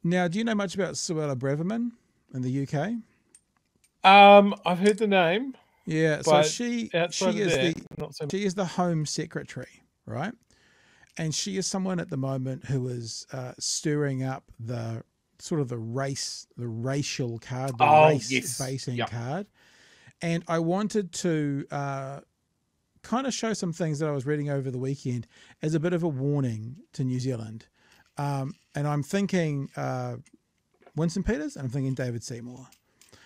Now, do you know much about Suella Braverman in the UK? I've heard the name, Yeah, so but she outside she of is that, the not so much. she is the Home Secretary, right? And she is someone at the moment who is stirring up the sort of the racial card, the Oh, race yes. baiting Yep. card. And I wanted to kind of show some things that I was reading over the weekend as a bit of a warning to New Zealand. And I'm thinking Winston Peters and I'm thinking David Seymour.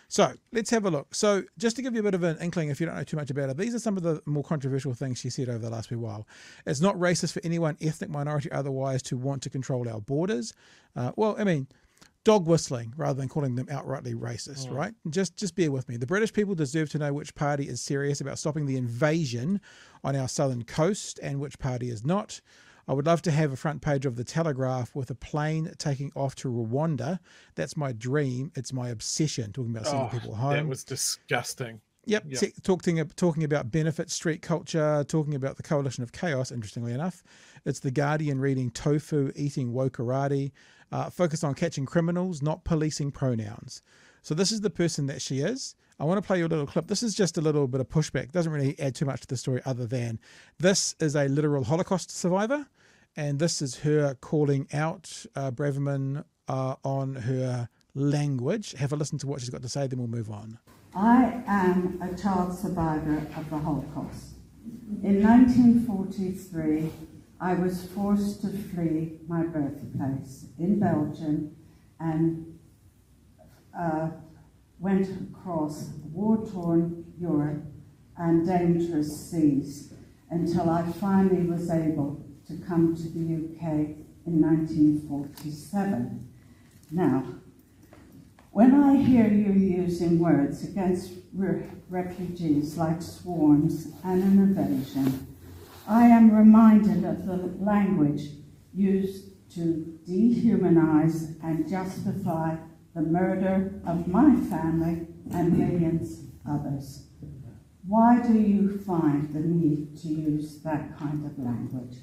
So let's have a look. So just to give you a bit of an inkling, if you don't know too much about it, these are some of the more controversial things she said over the last wee while. It's not racist for anyone, ethnic, minority, otherwise, to want to control our borders. Well, I mean, dog whistling rather than calling them outrightly racist, right? Just bear with me. The British people deserve to know which party is serious about stopping the invasion on our southern coast and which party is not. I would love to have a front page of the Telegraph with a plane taking off to Rwanda. That's my dream. It's my obsession, talking about sending Oh, people that home. was disgusting. Yep, Yep. talking about benefit street culture, talking about the coalition of chaos, interestingly enough. It's The Guardian reading tofu, eating wokarati, focused on catching criminals, not policing pronouns. So this is the person that she is. I want to play you a little clip. This is just a little bit of pushback. Doesn't really add too much to the story other than this is a literal Holocaust survivor. And this is her calling out Braverman on her language. Have a listen to what she's got to say, then we'll move on. I am a child survivor of the Holocaust. In 1943, I was forced to flee my birthplace in Belgium and went across war-torn Europe and dangerous seas until I finally was able to come to the UK in 1947. Now, when I hear you using words against refugees like swarms and an invasion, I am reminded of the language used to dehumanize and justify the murder of my family and millions others. Why do you find the need to use that kind of language?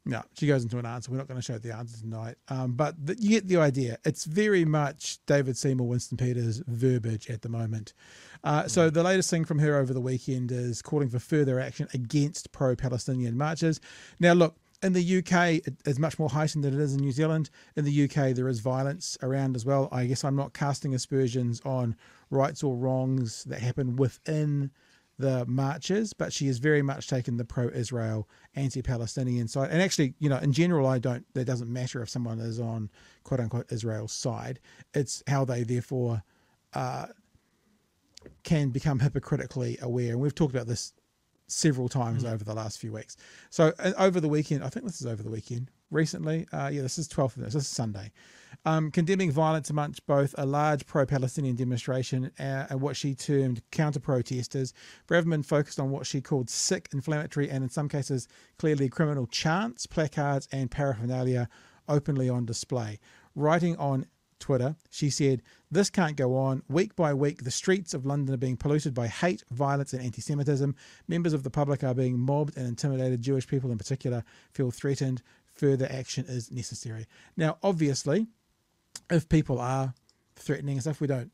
No, she goes into an answer. We're not going to show the answer tonight. But you get the idea. It's very much David Seymour, Winston Peters verbiage at the moment. So the latest thing from her over the weekend is calling for further action against pro-Palestinian marches. Now, look, in the UK, it is much more heightened than it is in New Zealand. In the UK, there is violence around as well. I guess I'm not casting aspersions on rights or wrongs that happen within the marches, but she has very much taken the pro-Israel, anti-Palestinian side. And actually, you know, in general, it doesn't matter if someone is on quote unquote Israel's side. It's how they therefore can become hypocritically aware. And we've talked about this several times over the last few weeks. So over the weekend, I think this is over the weekend, recently, this is 12th of this is Sunday, condemning violence amongst both a large pro-Palestinian demonstration and what she termed counter-protesters. Braverman focused on what she called sick, inflammatory, and in some cases clearly criminal chants, placards, and paraphernalia openly on display. Writing on Twitter, she said, "This can't go on. Week by week, the streets of London are being polluted by hate, violence, and anti-Semitism. Members of the public are being mobbed and intimidated. Jewish people in particular feel threatened. Further action is necessary." Now, obviously, if people are threatening and stuff, we don't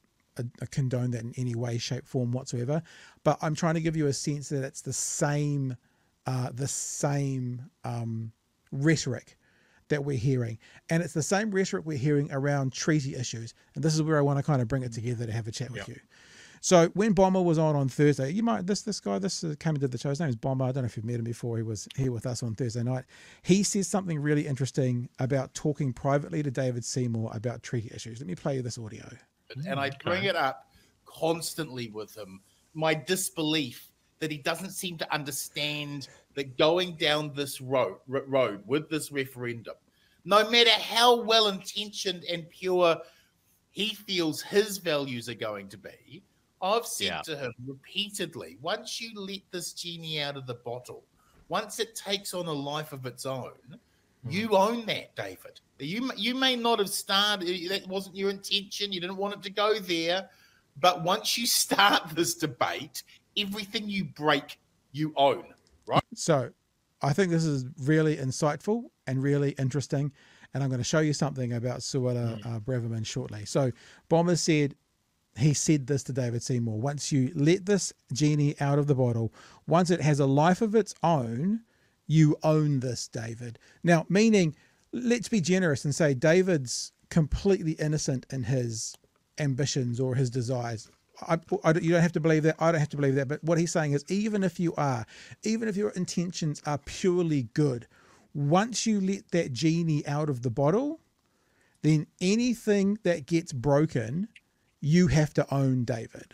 condone that in any way, shape, form whatsoever. But I'm trying to give you a sense that it's the same rhetoric that we're hearing. And it's the same rhetoric we're hearing around treaty issues. And this is where I want to kind of bring it together to have a chat with you. So when Bomber was on Thursday, you might, this guy came and did the show. His name is Bomber. I don't know if you've met him before. He was here with us on Thursday night. He says something really interesting about talking privately to David Seymour about treaty issues. Let me play you this audio. And I bring it up constantly with him. My disbelief that he doesn't seem to understand that going down this road with this referendum, no matter how well-intentioned and pure he feels his values are going to be, I've said to him repeatedly, once you let this genie out of the bottle, once it takes on a life of its own, you own that, David. You may not have started, that wasn't your intention, you didn't want it to go there, but once you start this debate, everything you break, you own, right? So I think this is really insightful and really interesting. And I'm going to show you something about Suella Braverman shortly. So Bomber said, he said this to David Seymour: once you let this genie out of the bottle, once it has a life of its own, you own this, David. Now, meaning, let's be generous and say David's completely innocent in his ambitions or his desires. You don't have to believe that. I don't have to believe that. But what he's saying is, even if you are, even if your intentions are purely good, once you let that genie out of the bottle, then anything that gets broken, you have to own, David.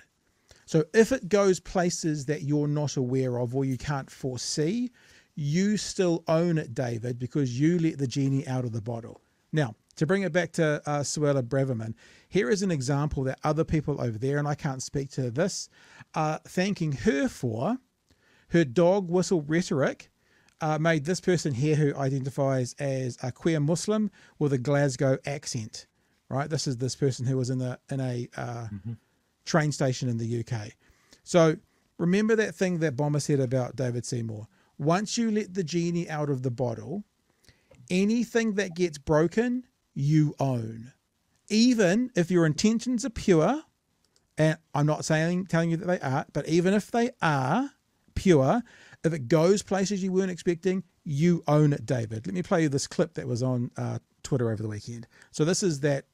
So if it goes places that you're not aware of or you can't foresee, you still own it, David, because you let the genie out of the bottle. Now, to bring it back to Suella Braverman, here is an example that other people over there, and I can't speak to this, are thanking her for. Her dog whistle rhetoric made this person here, who identifies as a queer Muslim with a Glasgow accent, right? This is this person who was in a train station in the UK. So remember that thing that Bomber said about David Seymour. Once you let the genie out of the bottle, anything that gets broken, you own. Even if your intentions are pure, and I'm not telling you that they are, but even if they are pure, if it goes places you weren't expecting, you own it, David. Let me play you this clip that was on Twitter over the weekend. So this is that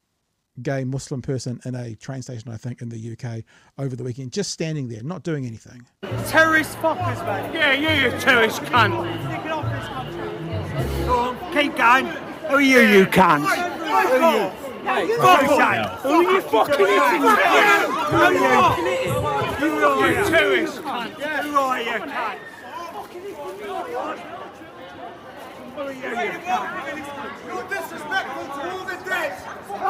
gay Muslim person in a train station, I think, in the UK over the weekend, just standing there, not doing anything. Terrorist fuckers, mate. Yeah, you terrorist cunt. Stick it off this country. Go on, keep going. Who are you, you cunt? Who are you? Hey, fuck off. Who are you fucking hitting? Who are you? You terrorist cunt. Who are you, cunt? Who are you, cunt? You're disrespectful to all the dead. Fuck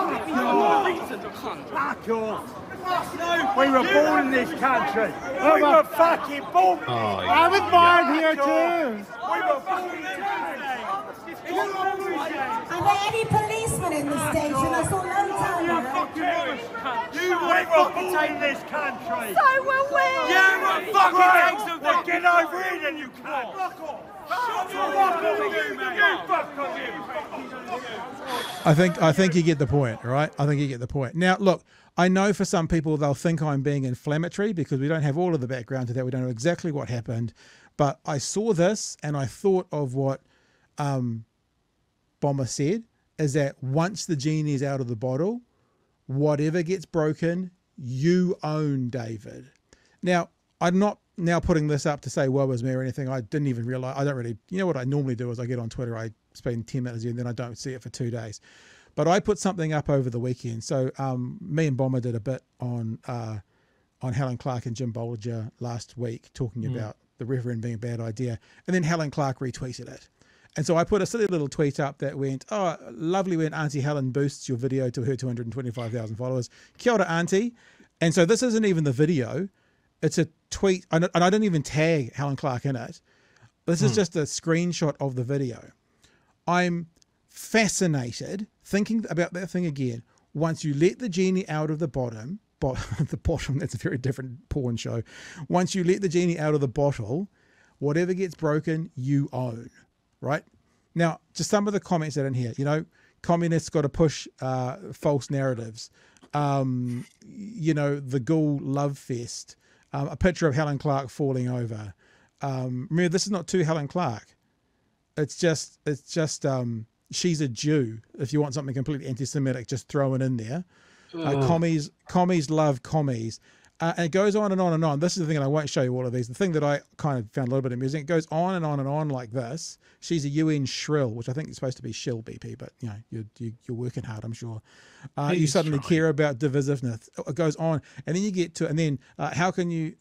off. We were born in this country. We were fucking born. I was born here too. We were born in Tuesday. Are there any policemen in the station? I saw loads of them. You were born in this country. So were we. You were fucking eggs of that. Get over here then, you cunt. Fuck off. I think you get the point, right? I think you get the point. Now, look, I know for some people they'll think I'm being inflammatory because we don't have all of the background to that. We don't know exactly what happened. But I saw this and I thought of what Bomber said, is that once the genie is out of the bottle, whatever gets broken, you own, David. Now, I'm not now putting this up to say woe is me or anything. I didn't even realize. I don't really, you know what I normally do is I get on Twitter, I spend 10 minutes and then I don't see it for 2 days. But I put something up over the weekend. So me and Bomber did a bit on Helen Clark and Jim Bollinger last week, talking about the referendum being a bad idea. And then Helen Clark retweeted it. And so I put a silly little tweet up that went, oh, lovely when Auntie Helen boosts your video to her 225,000 followers. Kia ora, Auntie. And so this isn't even the video. It's a tweet, and I didn't even tag Helen Clark in it. This is just a screenshot of the video. I'm fascinated, thinking about that thing again. Once you let the genie out of the bottom, that's a very different porn show. Once you let the genie out of the bottle, whatever gets broken, you own, right? Now, just some of the comments that are in here, you know, communists got to push false narratives. You know, the Ghoul Love Fest. A picture of Helen Clark falling over. Remember, this is not to Helen Clark. It's just she's a Jew. If you want something completely anti-Semitic, just throw it in there. Commies love commies. And it goes on and on and on. This is the thing, and I won't show you all of these. The thing that I kind of found a little bit amusing, it goes on and on and on like this. She's a UN shrill, which I think is supposed to be shill BP, but you know, you're working hard, I'm sure. You suddenly care about divisiveness. It goes on, and then you get to, and then how can you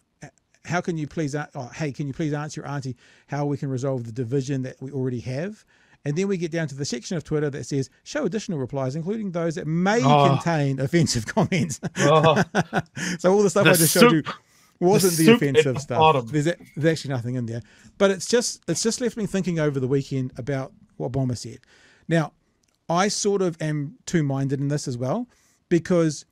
please, hey, can you please answer your auntie how we can resolve the division that we already have? And then we get down to the section of Twitter that says, show additional replies, including those that may contain offensive comments. So all the stuff I just showed you wasn't the offensive stuff. There's actually nothing in there. But it's just left me thinking over the weekend about what Bomber said. Now, I sort of am two-minded in this as well, because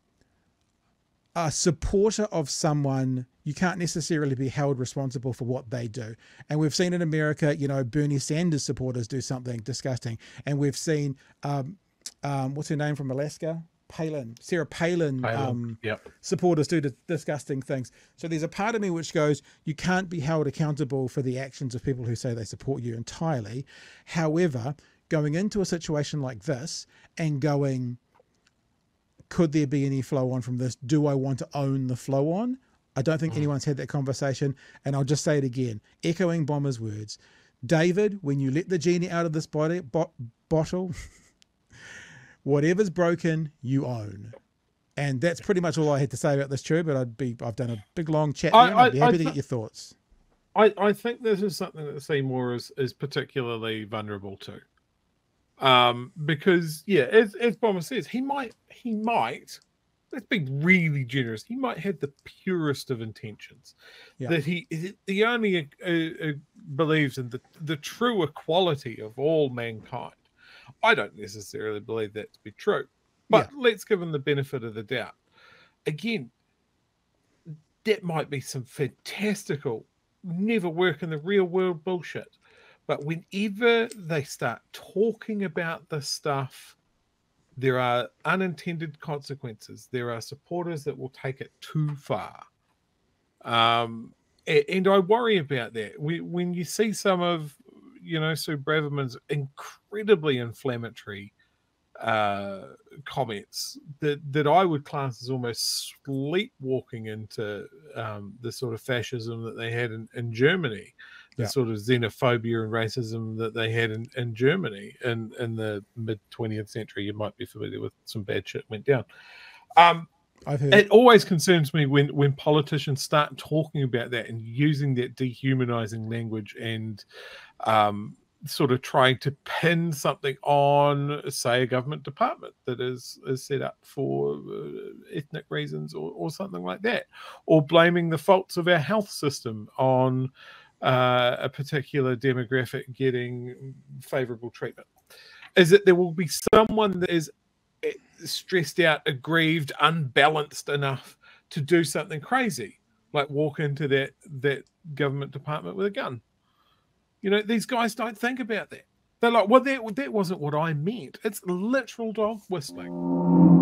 a supporter of someone you can't necessarily be held responsible for what they do. And we've seen in America, you know, Bernie Sanders supporters do something disgusting. And we've seen, what's her name from Alaska? Sarah Palin, Yep. supporters do disgusting things. So there's a part of me which goes, you can't be held accountable for the actions of people who say they support you entirely. However, going into a situation like this and going, could there be any flow on from this? Do I want to own the flow on? I don't think anyone's had that conversation. And I'll just say it again, echoing Bomber's words. David, when you let the genie out of this bottle, whatever's broken, you own. And that's pretty much all I had to say about this, True, but I've done a big long chat here, and I'd be happy to get your thoughts. I think this is something that Seymour is particularly vulnerable to. Because as Bomber says, he might, let's be really generous, he might have the purest of intentions. Yeah. That he only believes in the true equality of all mankind. I don't necessarily believe that to be true, but let's give him the benefit of the doubt. Again, that might be some fantastical, never work in the real world bullshit. But whenever they start talking about this stuff, there are unintended consequences. There are supporters that will take it too far. And I worry about that. When you see some of, Sue Braverman's incredibly inflammatory comments that I would class as almost sleepwalking into the sort of fascism that they had in Germany, the sort of xenophobia and racism that they had in Germany in the mid-20th century. You might be familiar with some bad shit went down. I've heard. It always concerns me when politicians start talking about that and using that dehumanizing language and sort of trying to pin something on, say, a government department that is set up for ethnic reasons or something like that, or blaming the faults of our health system on a particular demographic getting favorable treatment. Is that there will be someone that is stressed out, aggrieved, unbalanced enough to do something crazy, like walk into that government department with a gun. These guys don't think about that. They're like, well, that wasn't what I meant. It's literal dog whistling.